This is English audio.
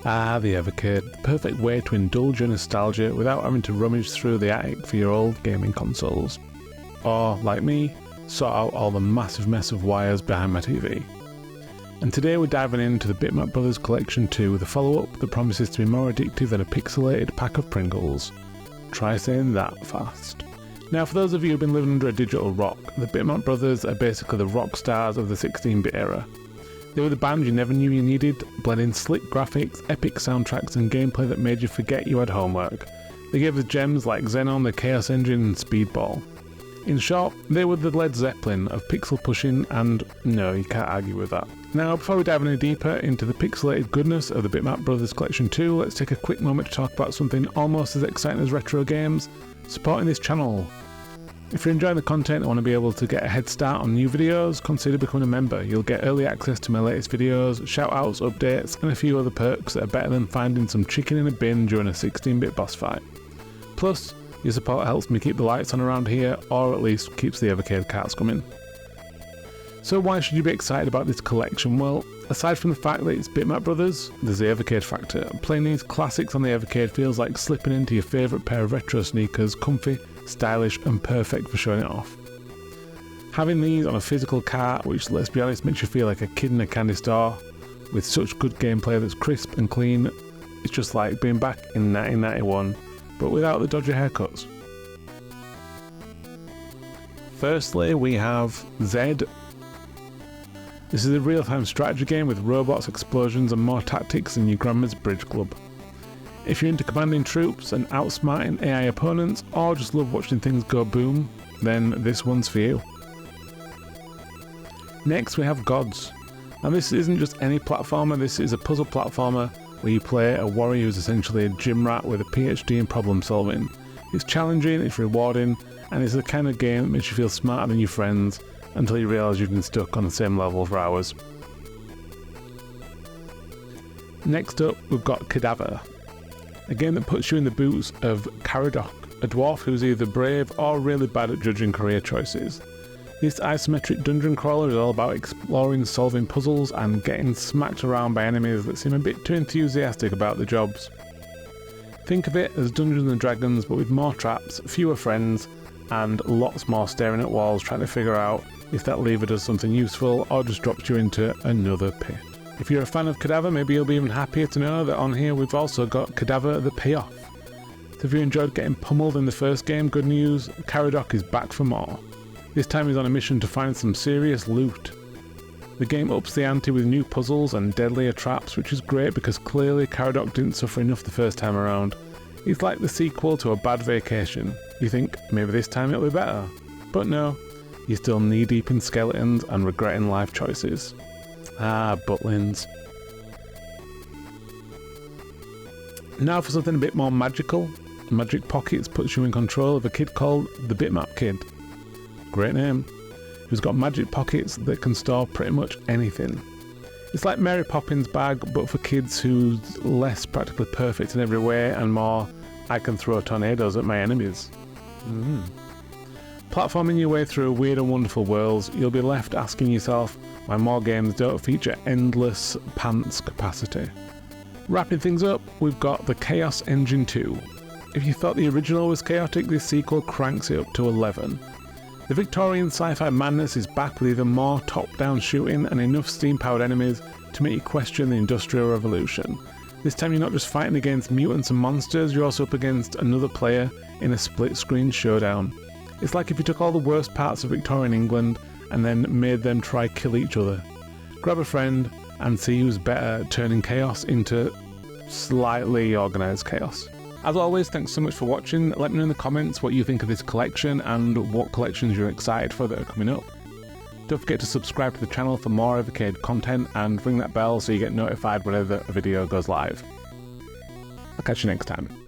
Ah, the Evercade, the perfect way to indulge your nostalgia without having to rummage through the attic for your old gaming consoles. Or, like me, sort out all the massive mess of wires behind my TV. And today we're diving into the Bitmap Brothers Collection 2, the follow-up that promises to be more addictive than a pixelated pack of Pringles. Try saying that fast. Now, for those of you who've been living under a digital rock, the Bitmap Brothers are basically the rock stars of the 16-bit era. They were the band you never knew you needed, blending slick graphics, epic soundtracks and gameplay that made you forget you had homework. They gave us gems like Xenon, the Chaos Engine and Speedball. In short, they were the Led Zeppelin of pixel pushing, and no, you can't argue with that. Now, before we dive any deeper into the pixelated goodness of the Bitmap Brothers Collection 2, let's take a quick moment to talk about something almost as exciting as retro games: supporting this channel. If you're enjoying the content and want to be able to get a head start on new videos, consider becoming a member. You'll get early access to my latest videos, shoutouts, updates, and a few other perks that are better than finding some chicken in a bin during a 16-bit boss fight. Plus, your support helps me keep the lights on around here, or at least keeps the Evercade carts coming. So why should you be excited about this collection? Well, aside from the fact that it's Bitmap Brothers, there's the Evercade factor. Playing these classics on the Evercade feels like slipping into your favourite pair of retro sneakers, comfy, stylish and perfect for showing it off. Having these on a physical cart, which, let's be honest, makes you feel like a kid in a candy store, with such good gameplay that's crisp and clean, it's just like being back in 1991, but without the dodgy haircuts. Firstly, we have Zed. This is a real-time strategy game with robots, explosions and more tactics than your grandma's bridge club. If you're into commanding troops and outsmarting AI opponents, or just love watching things go boom, then this one's for you. Next we have Gods. Now this isn't just any platformer, this is a puzzle platformer where you play a warrior who's essentially a gym rat with a PhD in problem solving. It's challenging, it's rewarding, and it's the kind of game that makes you feel smarter than your friends until you realise you've been stuck on the same level for hours. Next up we've got Cadaver. A game that puts you in the boots of Caradoc, a dwarf who's either brave or really bad at judging career choices. This isometric dungeon crawler is all about exploring, solving puzzles and getting smacked around by enemies that seem a bit too enthusiastic about the jobs. Think of it as Dungeons and Dragons but with more traps, fewer friends, and lots more staring at walls trying to figure out if that lever does something useful or just drops you into another pit. If you're a fan of Cadaver, maybe you'll be even happier to know that on here we've also got Cadaver the Payoff. So if you enjoyed getting pummeled in the first game, good news, Caradoc is back for more. This time he's on a mission to find some serious loot. The game ups the ante with new puzzles and deadlier traps, which is great because clearly Caradoc didn't suffer enough the first time around. It's like the sequel to A Bad Vacation. You think maybe this time it'll be better, but no, you're still knee deep in skeletons and regretting life choices. Ah, Butlins. Now for something a bit more magical. Magic Pockets puts you in control of a kid called the Bitmap Kid. Great name. Who's got magic pockets that can store pretty much anything. It's like Mary Poppins' bag, but for kids who's less practically perfect in every way and more I can throw tornadoes at my enemies. Platforming your way through weird and wonderful worlds, you'll be left asking yourself why more games don't feature endless pants capacity. Wrapping things up, we've got the Chaos Engine 2. If you thought the original was chaotic, this sequel cranks it up to 11. The Victorian sci-fi madness is back with even more top-down shooting and enough steam-powered enemies to make you question the Industrial Revolution. This time you're not just fighting against mutants and monsters, you're also up against another player in a split-screen showdown. It's like if you took all the worst parts of Victorian England and then made them try kill each other. Grab a friend and see who's better at turning chaos into slightly organised chaos. As always, thanks so much for watching. Let me know in the comments what you think of this collection and what collections you're excited for that are coming up. Don't forget to subscribe to the channel for more Evercade content and ring that bell so you get notified whenever a video goes live. I'll catch you next time.